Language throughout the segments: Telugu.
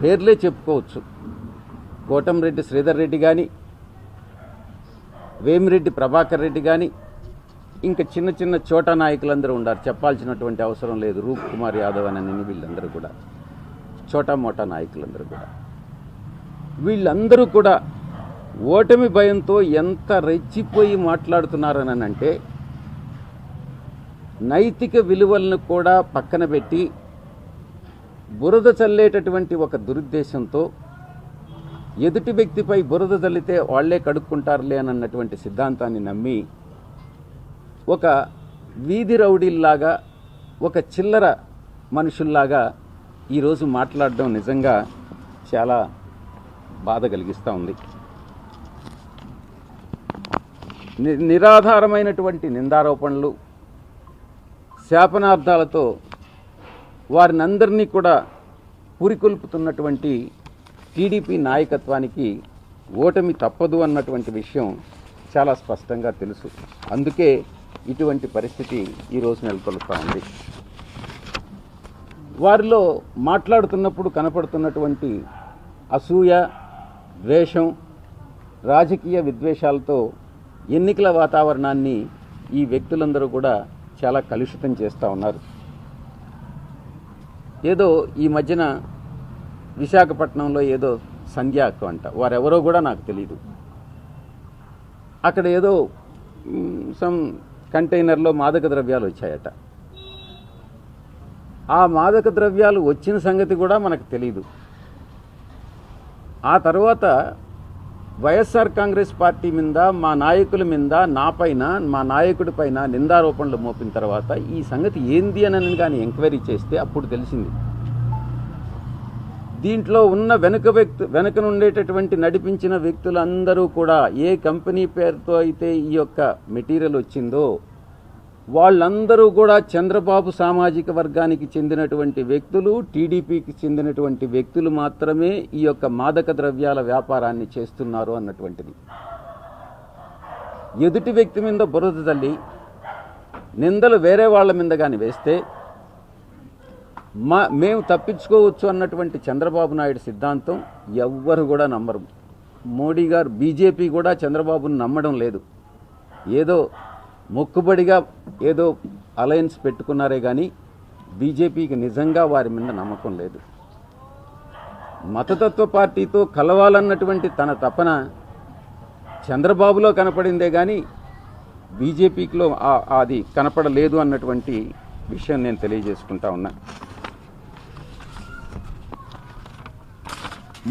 పేర్లే చెప్పుకోవచ్చు. కోటంరెడ్డి శ్రీధర్ రెడ్డి కానీ, వేమిరెడ్డి ప్రభాకర్ రెడ్డి కానీ, ఇంకా చిన్న చిన్న చోటా నాయకులందరూ ఉన్నారు, చెప్పాల్సినటువంటి అవసరం లేదు. రూప్ కుమార్ యాదవ్ అని వీళ్ళందరూ కూడా చోటా మోటా నాయకులందరూ కూడా, వీళ్ళందరూ కూడా ఓటమి భయంతో ఎంత రెచ్చిపోయి మాట్లాడుతున్నారని అంటే, నైతిక విలువలను కూడా పక్కన పెట్టి బురద చల్లేటటువంటి ఒక దురుద్దేశంతో, ఎదుటి వ్యక్తిపై బురద చల్లితే వాళ్లే కడుక్కుంటారులే అన్నటువంటి సిద్ధాంతాన్ని నమ్మి ఒక వీధి రౌడీల్లాగా, ఒక చిల్లర మనుషుల్లాగా ఈరోజు మాట్లాడడం నిజంగా చాలా బాధ కలిగిస్తూ ఉంది. నిరాధారమైనటువంటి నిందారోపణలు, శాపనార్థాలతో వారినందరినీ కూడా పురికొల్పుతున్నటువంటి టీడీపీ నాయకత్వానికి ఓటమి తప్పదు అన్నటువంటి విషయం చాలా స్పష్టంగా తెలుసు. అందుకే ఇటువంటి పరిస్థితి ఈరోజు నెలకొల్పుతా ఉంది. వారిలో మాట్లాడుతున్నప్పుడు కనపడుతున్నటువంటి అసూయ, ద్వేషం, రాజకీయ విద్వేషాలతో ఎన్నికల వాతావరణాన్ని ఈ వ్యక్తులందరూ కూడా చాలా కలుషితం చేస్తూ ఉన్నారు. ఏదో ఈ మధ్యన విశాఖపట్నంలో ఏదో సంధ్య అక్క అంట, వారెవరో కూడా నాకు తెలియదు, అక్కడ ఏదో సమ్ కంటైనర్లో మాదక ద్రవ్యాలు వచ్చాయట. ఆ మాదక ద్రవ్యాలు వచ్చిన సంగతి కూడా మనకు తెలియదు. ఆ తర్వాత వైఎస్ఆర్ కాంగ్రెస్ పార్టీ మీద, మా నాయకుల మీద, నాపైన, మా నాయకుడి పైన నిందారోపణలు మోపిన తర్వాత ఈ సంగతి ఏంది అని కానీ ఎంక్వైరీ చేస్తే అప్పుడు తెలిసింది. దీంట్లో ఉన్న వెనుకనుండేటటువంటి నడిపించిన వ్యక్తులందరూ కూడా ఏ కంపెనీ పేరుతో అయితే ఈ యొక్క మెటీరియల్ వచ్చిందో వాళ్ళందరూ కూడా చంద్రబాబు సామాజిక వర్గానికి చెందినటువంటి వ్యక్తులు, టీడీపీకి చెందినటువంటి వ్యక్తులు మాత్రమే ఈ యొక్క మాదక ద్రవ్యాల వ్యాపారాన్ని చేస్తున్నారు అన్నటువంటిది. ఎదుటి వ్యక్తి మీద బురద తల్లి నిందలు వేరే వాళ్ళ మీద కానీ వేస్తే మేము తప్పించుకోవచ్చు అన్నటువంటి చంద్రబాబు నాయుడు సిద్ధాంతం ఎవ్వరు కూడా నమ్మరు. మోడీ గారు, బీజేపీ కూడా చంద్రబాబును నమ్మడం లేదు. ఏదో మొక్కుబడిగా ఏదో అలయన్స్ పెట్టుకున్నారే కానీ బీజేపీకి నిజంగా వారి మీద నమ్మకం లేదు. మతతత్వ పార్టీతో కలవాలన్నటువంటి తన తపన చంద్రబాబులో కనపడిందే కానీ బీజేపీలో అది కనపడలేదు అన్నటువంటి విషయం నేను తెలియజేసుకుంటా ఉన్నా.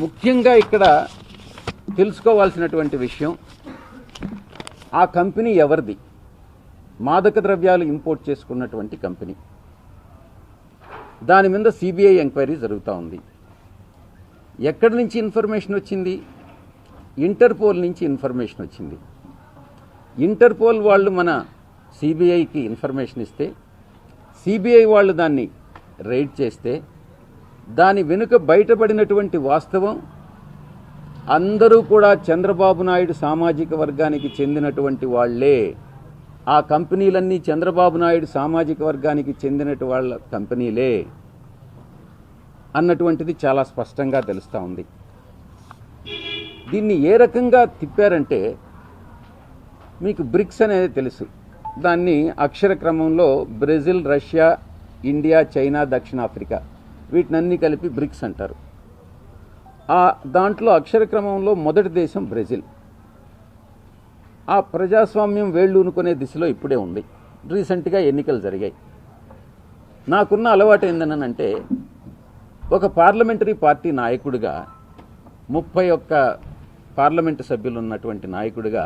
ముఖ్యంగా ఇక్కడ తెలుసుకోవాల్సినటువంటి విషయం, ఆ కంపెనీ ఎవరిది? మాదక ద్రవ్యాలు ఇంపోర్ట్ చేసుకున్నటువంటి కంపెనీ. దాని మీద సిబిఐ ఎంక్వైరీ జరుగుతూ ఉంది. ఎక్కడి నుంచి ఇన్ఫర్మేషన్ వచ్చింది? ఇంటర్పోల్ నుంచి ఇన్ఫర్మేషన్ వచ్చింది. ఇంటర్పోల్ వాళ్ళు మన సిబిఐకి ఇన్ఫర్మేషన్ ఇస్తే, సిబిఐ వాళ్ళు దాన్ని రైడ్ చేస్తే, దాని వెనుక బయటపడినటువంటి వాస్తవం అందరూ కూడా చంద్రబాబు నాయుడు సామాజిక వర్గానికి చెందినటువంటి వాళ్లే. ఆ కంపెనీలన్నీ చంద్రబాబు నాయుడు సామాజిక వర్గానికి చెందిన వాళ్ళ కంపెనీలే అన్నటువంటిది చాలా స్పష్టంగా తెలుస్తూ ఉంది. దీన్ని ఏ రకంగా తిప్పారంటే, మీకు బ్రిక్స్ అనేది తెలుసు. దాన్ని అక్షర క్రమంలో బ్రెజిల్, రష్యా, ఇండియా, చైనా, దక్షిణాఫ్రికా వీటినన్నీ కలిపి బ్రిక్స్ అంటారు. దాంట్లో అక్షర క్రమంలో మొదటి దేశం బ్రెజిల్. ఆ ప్రజాస్వామ్యం వేళ్ళూనుకునే దిశలో ఇప్పుడే ఉంది. రీసెంట్గా ఎన్నికలు జరిగాయి. నాకున్న అలవాటు ఏందనంటే, ఒక పార్లమెంటరీ పార్టీ నాయకుడిగా, 31 పార్లమెంటు సభ్యులు ఉన్నటువంటి నాయకుడిగా,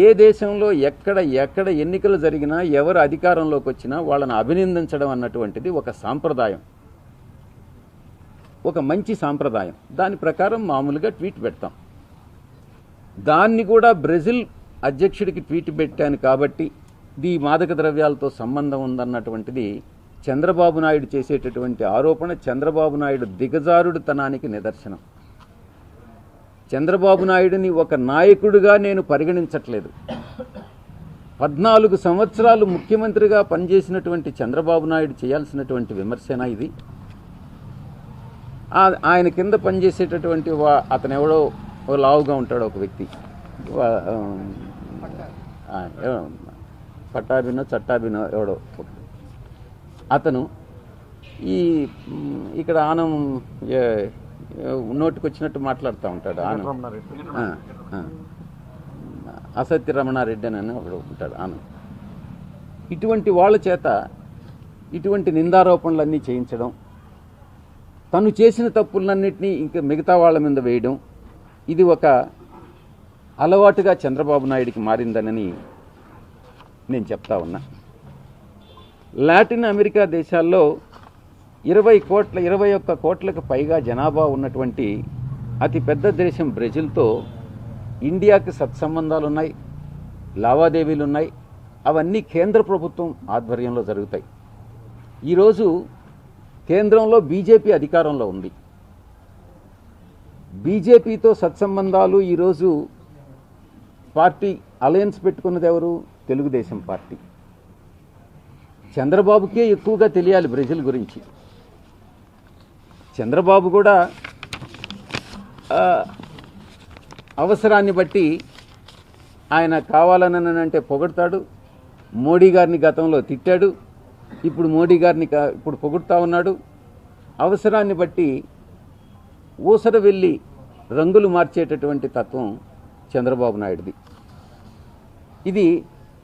ఏ దేశంలో ఎక్కడ ఎన్నికలు జరిగినా, ఎవరు అధికారంలోకి వచ్చినా వాళ్ళని అభినందించడం అన్నటువంటిది ఒక సాంప్రదాయం, ఒక మంచి సాంప్రదాయం. దాని ప్రకారం మామూలుగా ట్వీట్ పెడతాం. దాన్ని కూడా బ్రెజిల్ అధ్యక్షుడికి ట్వీట్ పెట్టాను కాబట్టి ఈ మాదక ద్రవ్యాలతో సంబంధం ఉందన్నటువంటిది చంద్రబాబు నాయుడు చేసేటటువంటి ఆరోపణ చంద్రబాబు నాయుడు దిగజారుడుతనానికి నిదర్శనం. చంద్రబాబు నాయుడిని ఒక నాయకుడిగా నేను పరిగణించట్లేదు. 14 సంవత్సరాలు ముఖ్యమంత్రిగా పనిచేసినటువంటి చంద్రబాబు నాయుడు చేయాల్సినటువంటి విమర్శన ఇది. ఆయన కింద పనిచేసేటటువంటి అతను ఎవడో లావుగా ఉంటాడు ఒక వ్యక్తి, పట్టాభినో చట్టాభినో ఎవడో అతను ఇక్కడ ఆనం నోటికి వచ్చినట్టు మాట్లాడుతూ ఉంటాడు. అసత్య రమణారెడ్డి అని ఒకడు ఉంటాడు ఆనం. ఇటువంటి వాళ్ళ చేత ఇటువంటి నిందారోపణలన్నీ చేయించడం, తను చేసిన తప్పులన్నింటినీ ఇంకా మిగతా వాళ్ళ మీద వేయడం, ఇది ఒక అలవాటుగా చంద్రబాబు నాయుడికి మారిందనని నేను చెప్తా ఉన్నా. లాటిన్ అమెరికా దేశాల్లో 21 కోట్లకు పైగా జనాభా ఉన్నటువంటి అతిపెద్ద దేశం బ్రెజిల్తో ఇండియాకి సత్సంబంధాలు ఉన్నాయి, లావాదేవీలు ఉన్నాయి. అవన్నీ కేంద్ర ప్రభుత్వం ఆధ్వర్యంలో జరుగుతాయి. ఈరోజు కేంద్రంలో బీజేపీ అధికారంలో ఉంది. బీజేపీతో సత్సంబంధాలు ఈరోజు పార్టీ అలయన్స్ పెట్టుకున్నది ఎవరు? తెలుగుదేశం పార్టీ. చంద్రబాబుకే ఎక్కువగా తెలియాలి బ్రెజిల్ గురించి. చంద్రబాబు కూడా అవసరాన్ని బట్టి ఆయన కావాలనంటే పొగడతాడు. మోడీ గారిని గతంలో తిట్టాడు, ఇప్పుడు మోడీ గారిని ఇప్పుడు పొగుడుతూ ఉన్నాడు. అవసరాన్ని బట్టి ఊసర వెళ్ళి రంగులు మార్చేటటువంటి తత్వం చంద్రబాబు నాయుడుది. ఇది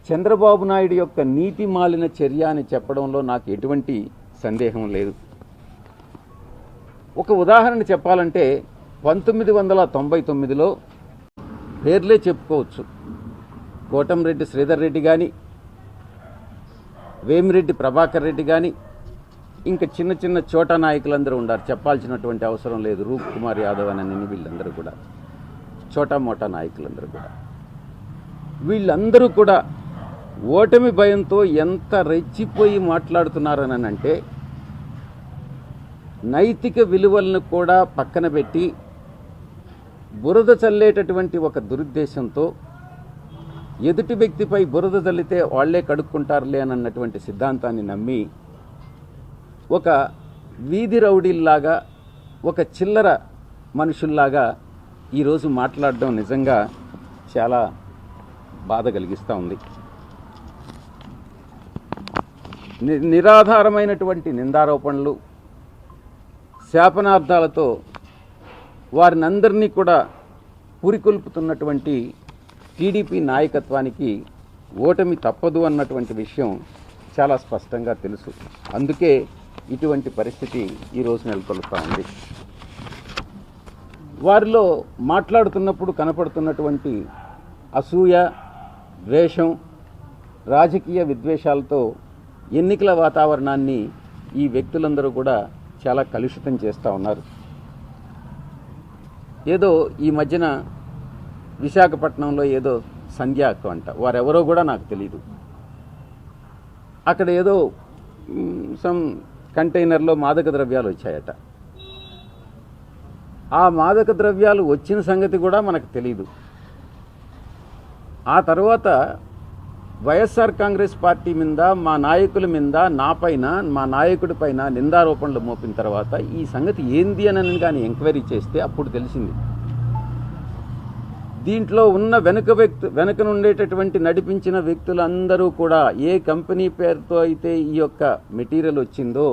చంద్రబాబు నాయుడు యొక్క నీతి మాలిన చర్య అని చెప్పడంలో నాకు ఎటువంటి సందేహం లేదు. ఒక ఉదాహరణ చెప్పాలంటే 1999లో పేర్లే చెప్పుకోవచ్చు. కోటంరెడ్డి శ్రీధర్ రెడ్డి కానీ, వేమిరెడ్డి ప్రభాకర్ రెడ్డి కానీ, ఇంకా చిన్న చిన్న చోటా నాయకులందరూ ఉన్నారు, చెప్పాల్సినటువంటి అవసరం లేదు. రూప్ కుమార్ యాదవ్ అని వీళ్ళందరూ కూడా చోటా మోటా నాయకులందరూ కూడా, వీళ్ళందరూ కూడా ఓటమి భయంతో ఎంత రెచ్చిపోయి మాట్లాడుతున్నారని అంటే, నైతిక విలువలను కూడా పక్కన పెట్టి బురద చల్లేటటువంటి ఒక దురుద్దేశంతో, ఎదుటి వ్యక్తిపై బురద చల్లితే వాళ్లే కడుక్కుంటారులే అన్నటువంటి సిద్ధాంతాన్ని నమ్మి ఒక వీధి రౌడీల్లాగా, ఒక చిల్లర మనుషుల్లాగా ఈరోజు మాట్లాడడం నిజంగా చాలా బాధ కలిగిస్తూ ఉంది. నిరాధారమైనటువంటి నిందారోపణలు, శాపనార్థాలతో వారినందరినీ కూడా పురికొల్పుతున్నటువంటి టీడీపీ నాయకత్వానికి ఓటమి తప్పదు అన్నటువంటి విషయం చాలా స్పష్టంగా తెలుసు. అందుకే ఇటువంటి పరిస్థితి ఈరోజు నెలకొల్పుతూ ఉంది. వారిలో మాట్లాడుతున్నప్పుడు కనపడుతున్నటువంటి అసూయ, ద్వేషం, రాజకీయ విద్వేషాలతో ఎన్నికల వాతావరణాన్ని ఈ వ్యక్తులందరూ కూడా చాలా కలుషితం చేస్తూ ఉన్నారు. ఏదో ఈ మధ్యన విశాఖపట్నంలో ఏదో సంధ్య అక్క అంట, వారెవరో కూడా నాకు తెలియదు, అక్కడ ఏదో సమ్ కంటైనర్లో మాదక ద్రవ్యాలు వచ్చాయట. ఆ మాదక ద్రవ్యాలు వచ్చిన సంగతి కూడా మనకు తెలియదు. ఆ తర్వాత వైఎస్ఆర్ కాంగ్రెస్ పార్టీ మీద, మా నాయకుల మీద, నాపైన, మా నాయకుడి పైన నిందారోపణలు మోపిన తర్వాత ఈ సంగతి ఏంది అని కానీ ఎంక్వైరీ చేస్తే అప్పుడు తెలిసింది. దీంట్లో ఉన్న వెనుకనుండేటటువంటి నడిపించిన వ్యక్తులందరూ కూడా ఏ కంపెనీ పేరుతో అయితే ఈ యొక్క మెటీరియల్ వచ్చిందో